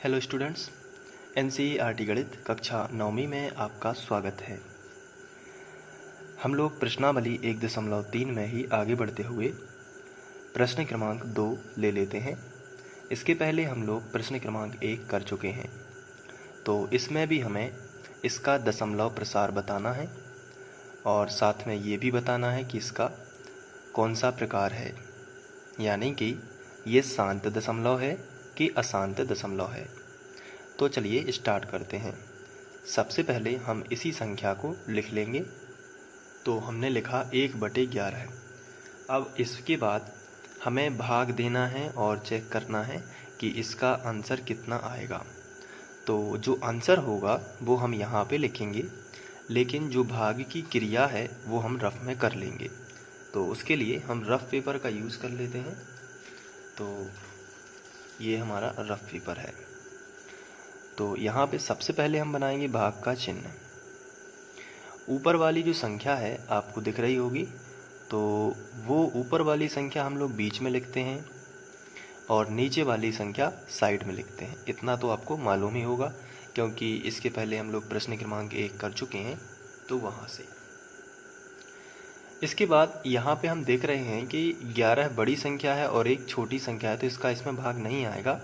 Hello students, NCERT गणित कक्षा 9वीं में आपका स्वागत है। हम लोग प्रश्नावली 1.3 में ही आगे बढ़ते हुए प्रश्न क्रमांक 2 ले लेते हैं। इसके पहले हम लोग प्रश्न क्रमांक 1 कर चुके हैं, तो इसमें भी हमें इसका दशमलव प्रसार बताना है और साथ में ये भी बताना है कि इसका कौन सा प्रकार है, यानी कि ये शांत दशमलव है कि अशांत दशमलव है। तो चलिए स्टार्ट करते हैं। सबसे पहले हम इसी संख्या को लिख लेंगे। तो हमने लिखा 1/11। अब इसके बाद हमें भाग देना है और चेक करना है कि इसका आंसर कितना आएगा। तो जो आंसर होगा वो हम यहाँ पे लिखेंगे, लेकिन जो भाग की क्रिया है वो हम रफ में कर लेंगे। तो उसके लिए हम रफ पेपर का यूज़ कर लेते हैं। तो ये हमारा रफ पेपर है। तो यहाँ पे सबसे पहले हम बनाएंगे भाग का चिन्ह। ऊपर वाली जो संख्या है आपको दिख रही होगी, तो वो ऊपर वाली संख्या हम लोग बीच में लिखते हैं और नीचे वाली संख्या साइड में लिखते हैं। इतना तो आपको मालूम ही होगा, क्योंकि इसके पहले हम लोग प्रश्न क्रमांक 1 कर चुके हैं। तो वहाँ से इसके बाद यहाँ पे हम देख रहे हैं कि 11 बड़ी संख्या है और एक छोटी संख्या है, तो इसका इसमें भाग नहीं आएगा,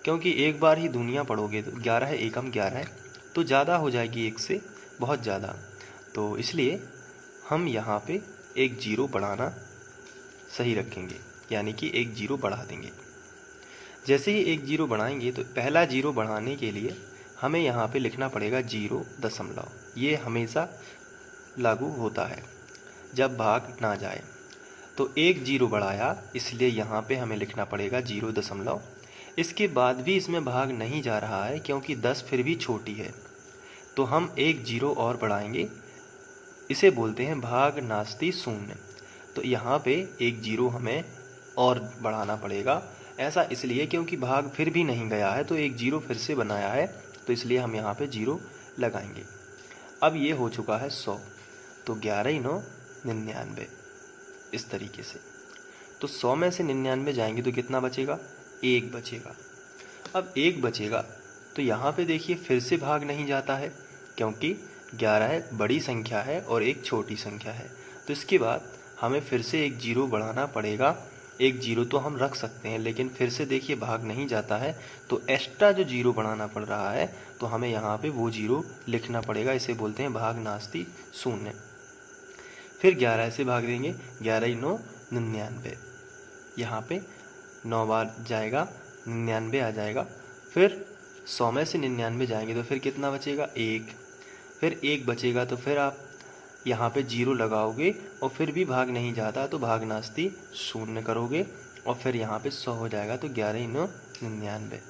क्योंकि एक बार ही दुनिया पढ़ोगे तो 11 है एकम 11 है तो ज़्यादा हो जाएगी, एक से बहुत ज़्यादा। तो इसलिए हम यहाँ पे एक जीरो बढ़ाना सही रखेंगे, यानी कि एक जीरो बढ़ा देंगे। जैसे ही एक जीरो बढ़ाएंगे तो पहला जीरो बढ़ाने के लिए हमें यहाँ पे लिखना पड़ेगा 0.। ये हमेशा लागू होता है जब भाग ना जाए। तो एक जीरो बढ़ाया, इसलिए यहाँ पे हमें लिखना पड़ेगा 0.। इसके बाद भी इसमें भाग नहीं जा रहा है, क्योंकि 10 फिर भी छोटी है, तो हम एक जीरो और बढ़ाएंगे। इसे बोलते हैं भाग नास्ति शून्य। तो यहाँ पे एक जीरो हमें और बढ़ाना पड़ेगा। ऐसा इसलिए क्योंकि भाग फिर भी नहीं गया है, तो एक जीरो फिर से बनाया है, तो इसलिए हम यहाँ पे जीरो लगाएंगे। अब ये हो चुका है 100, तो 11×9 99, इस तरीके से। तो 100 में से 99 जाएंगे तो कितना बचेगा? 1 बचेगा। अब 1 बचेगा तो यहाँ पे देखिए फिर से भाग नहीं जाता है, क्योंकि 11 बड़ी संख्या है और एक छोटी संख्या है। तो इसके बाद हमें फिर से एक जीरो बढ़ाना पड़ेगा। एक जीरो तो हम रख सकते हैं, लेकिन फिर से देखिए भाग नहीं जाता है, तो एक्स्ट्रा जो जीरो बढ़ाना पड़ रहा है, तो हमें यहाँ पे वो जीरो लिखना पड़ेगा। इसे बोलते हैं भाग नास्ति शून्य। फिर 11 से भाग देंगे, 11×9 99। यहाँ पे 9 बार जाएगा, 99 आ जाएगा। फिर 100 में से 99 जाएंगे तो फिर कितना बचेगा? 1। फिर 1 बचेगा, तो फिर आप यहाँ पे जीरो लगाओगे और फिर भी भाग नहीं जाता, तो भाग नास्ति शून्य करोगे और फिर यहाँ पे 100 हो जाएगा, तो 11×9 99।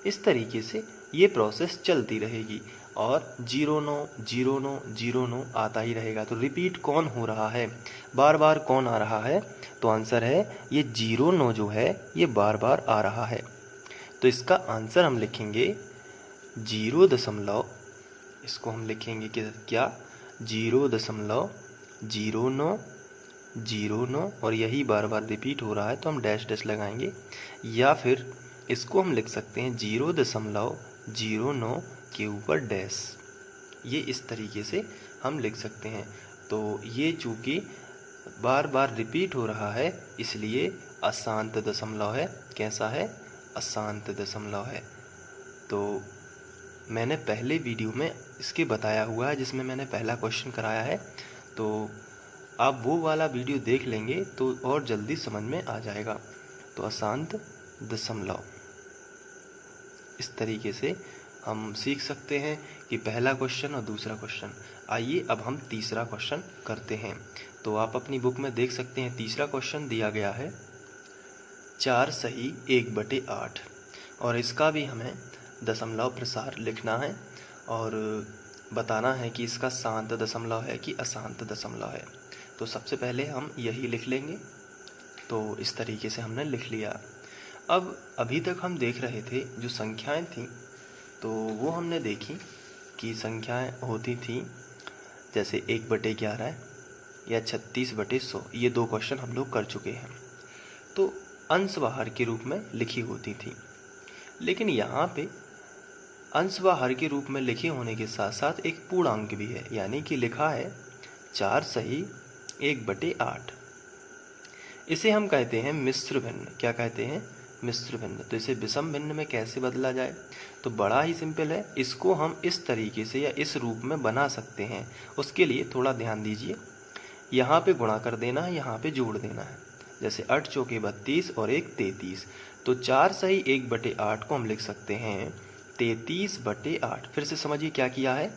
इस तरीके से ये प्रोसेस चलती रहेगी और 0×9 0×9 0×9 आता ही रहेगा। तो रिपीट कौन हो रहा है, बार बार कौन आ रहा है? तो आंसर है ये 0×9 जो है ये बार बार आ रहा है। तो इसका आंसर हम लिखेंगे 0. इसको हम लिखेंगे कि क्या? 0.09 0×9 और यही बार बार रिपीट हो रहा है, तो हम डैश डैश लगाएंगे। या फिर इसको हम लिख सकते हैं 0.09 के ऊपर डैश। ये इस तरीके से हम लिख सकते हैं। तो ये चूँकि बार बार रिपीट हो रहा है, इसलिए अशांत दशमलव है। कैसा है? अशांत दशमलव है। तो मैंने पहले वीडियो में इसके बताया हुआ है, जिसमें मैंने पहला क्वेश्चन कराया है, तो आप वो वाला वीडियो देख लेंगे तो और जल्दी समझ में आ जाएगा। तो अशांत दशमलव, इस तरीके से हम सीख सकते हैं कि पहला क्वेश्चन और दूसरा क्वेश्चन। आइए अब हम तीसरा क्वेश्चन करते हैं। तो आप अपनी बुक में देख सकते हैं, तीसरा क्वेश्चन दिया गया है 4 सही 1/8, और इसका भी हमें दशमलव प्रसार लिखना है और बताना है कि इसका शांत दशमलव है कि अशांत दशमलव है। तो सबसे पहले हम यही लिख लेंगे। तो इस तरीके से हमने लिख लिया। अब अभी तक हम देख रहे थे जो संख्याएं थीं, तो वो हमने देखी कि संख्याएं होती थी जैसे 1/11 या 36/100। ये 2 क्वेश्चन हम लोग कर चुके हैं। तो अंश बाहर के रूप में लिखी होती थी, लेकिन यहाँ पे अंश व हर के रूप में लिखे होने के साथ साथ एक पूर्णांक भी है, यानी कि लिखा है 4 सही 1/8। इसे हम कहते हैं मिश्र भिन्न। क्या कहते हैं? मिश्र भिन्न। तो इसे विषम भिन्न में कैसे बदला जाए? तो बड़ा ही सिंपल है, इसको हम इस तरीके से या इस रूप में बना सकते हैं। उसके लिए थोड़ा ध्यान दीजिए, यहाँ पे गुणा कर देना है, यहाँ पे जोड़ देना है। जैसे 8 चौके 32 और 1 33, तो 4 सही 1/8 को हम लिख सकते हैं 33/8। फिर से समझिए क्या किया है,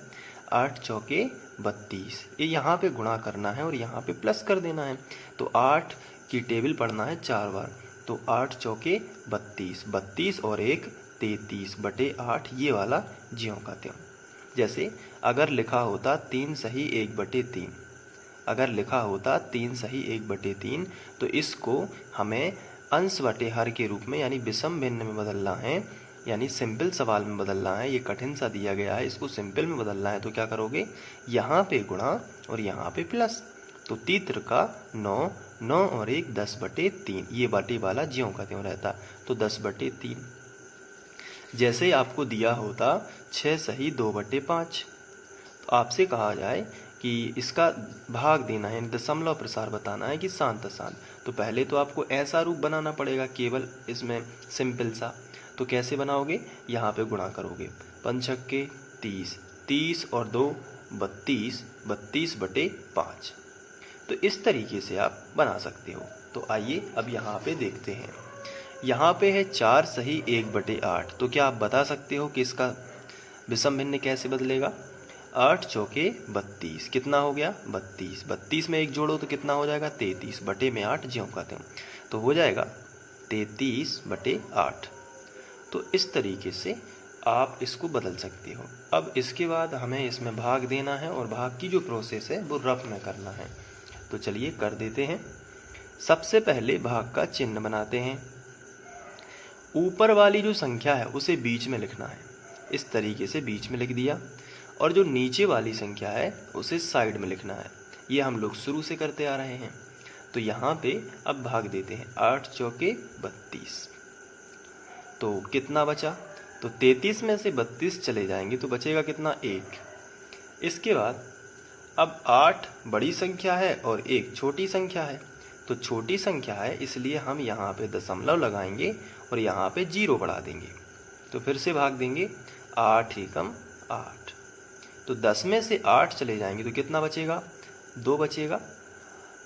8 चौके 32, ये यहाँ पे गुणा करना है और यहाँ पे प्लस कर देना है। तो 8 की टेबल पढ़ना है 4 बार, तो 8 चौके 32, 32 और 1 33/8, ये वाला ज्यों का त्यों। जैसे अगर लिखा होता 3 सही 1/3, अगर लिखा होता 3 सही 1/3, तो इसको हमें अंश बटे हर के रूप में यानी विषम भिन्न में बदलना है, यानी सिंपल सवाल में बदलना है। ये कठिन सा दिया गया है, इसको सिंपल में बदलना है। तो क्या करोगे, यहाँ पे गुणा और यहाँ पे प्लस, तो तीत्र का 9, 9 और 1 10/3, ये बटे वाला ज्यों का त्यों रहता, तो 10/3। जैसे आपको दिया होता 6 सही 2/5, तो आपसे कहा जाए कि इसका भाग देना है, यानी दशमलव प्रसार बताना है कि शांत अशांत। तो पहले तो आपको ऐसा रूप बनाना पड़ेगा केवल इसमें सिंपल सा। तो कैसे बनाओगे, यहाँ पे गुणा करोगे, 5 छक्के 30, 30 और 2 32, 32/5। तो इस तरीके से आप बना सकते हो। तो आइए अब यहाँ पे देखते हैं। यहाँ पे है 4 सही 1/8, तो क्या आप बता सकते हो कि इसका विषम भिन्न कैसे बदलेगा? 8 चौके 32, कितना हो गया 32, 32 में 1 जोड़ो तो कितना हो जाएगा 33, बटे में 8 ज्यों का त्यों, तो हो जाएगा 33/8। तो इस तरीके से आप इसको बदल सकते हो। अब इसके बाद हमें इसमें भाग देना है और भाग की जो प्रोसेस है वो रफ में करना है। तो चलिए कर देते हैं। सबसे पहले भाग का चिन्ह बनाते हैं। ऊपर वाली जो संख्या है उसे बीच में लिखना है, इस तरीके से बीच में लिख दिया, और जो नीचे वाली संख्या है उसे साइड में लिखना है। ये हम लोग शुरू से करते आ रहे हैं। तो यहाँ पे अब भाग देते हैं, 8 चौके 32, तो कितना बचा? तो 33 में से 32 चले जाएंगे तो बचेगा कितना 1। इसके बाद अब 8 बड़ी संख्या है और 1 छोटी संख्या है, तो छोटी संख्या है इसलिए हम यहाँ पे दशमलव लगाएंगे और यहाँ पे 0 बढ़ा देंगे। तो फिर से भाग देंगे, 8 एकम 8, तो 10 में से 8 चले जाएंगे तो कितना बचेगा? 2 बचेगा।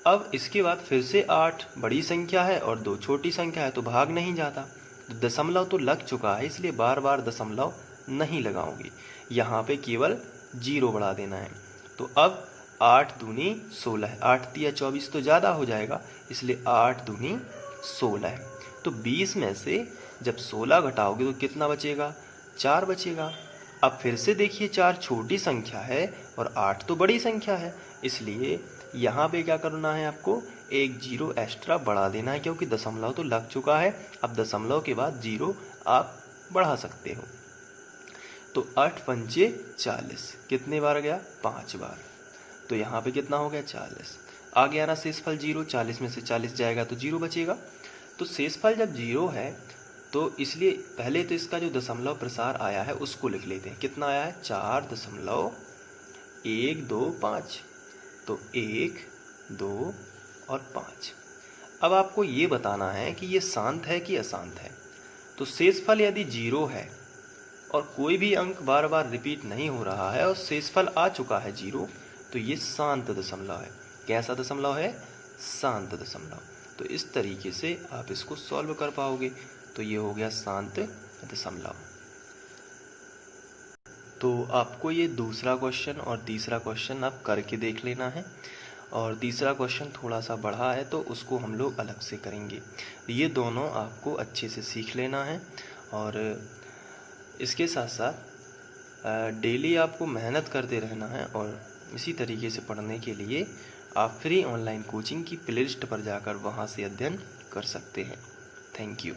अब इसके बाद फिर से 8 बड़ी संख्या है और 2 छोटी संख्या है, तो भाग नहीं जाता। तो दशमलव तो लग चुका है इसलिए बार बार दशमलव नहीं लगाओगे, यहाँ पे केवल 0 बढ़ा देना है। तो अब 8 दूनी 16, 8 तिया 24 तो ज़्यादा हो जाएगा, इसलिए 8 दूनी 16। तो 20 में से जब 16 घटाओगे तो कितना बचेगा? 4 बचेगा। अब फिर से देखिए, 4 छोटी संख्या है और 8 तो बड़ी संख्या है, इसलिए यहाँ पे क्या करना है आपको? एक 0 एक्स्ट्रा बढ़ा देना है, क्योंकि दशमलव तो लग चुका है। अब दशमलव के बाद 0 आप बढ़ा सकते हो। तो 8 पंचे 40, कितने बार गया? 5 बार। तो यहाँ पे कितना हो गया? 40। आ गया ना शेषफल 0, 40 में से 40 जाएगा तो 0 बचेगा। तो शेषफल जब 0 है तो इसलिए पहले तो इसका जो दशमलव प्रसार आया है उसको लिख लेते हैं। कितना आया है? 4.125। तो 1, 2 और 5। अब आपको ये बताना है कि ये शांत है कि अशांत है। तो शेषफल यदि 0 है और कोई भी अंक बार बार रिपीट नहीं हो रहा है और शेषफल आ चुका है 0, तो ये शांत दशमलव है। कैसा दशमलव है? शांत दशमलव। तो इस तरीके से आप इसको सॉल्व कर पाओगे। तो ये हो गया शांत दशमलव। तो आपको ये दूसरा क्वेश्चन और तीसरा क्वेश्चन आप करके देख लेना है, और तीसरा क्वेश्चन थोड़ा सा बढ़ा है तो उसको हम लोग अलग से करेंगे। ये दोनों आपको अच्छे से सीख लेना है, और इसके साथ साथ डेली आपको मेहनत करते रहना है। और इसी तरीके से पढ़ने के लिए आप फ्री ऑनलाइन कोचिंग की प्लेलिस्ट पर जाकर वहाँ से अध्ययन कर सकते हैं। Thank you.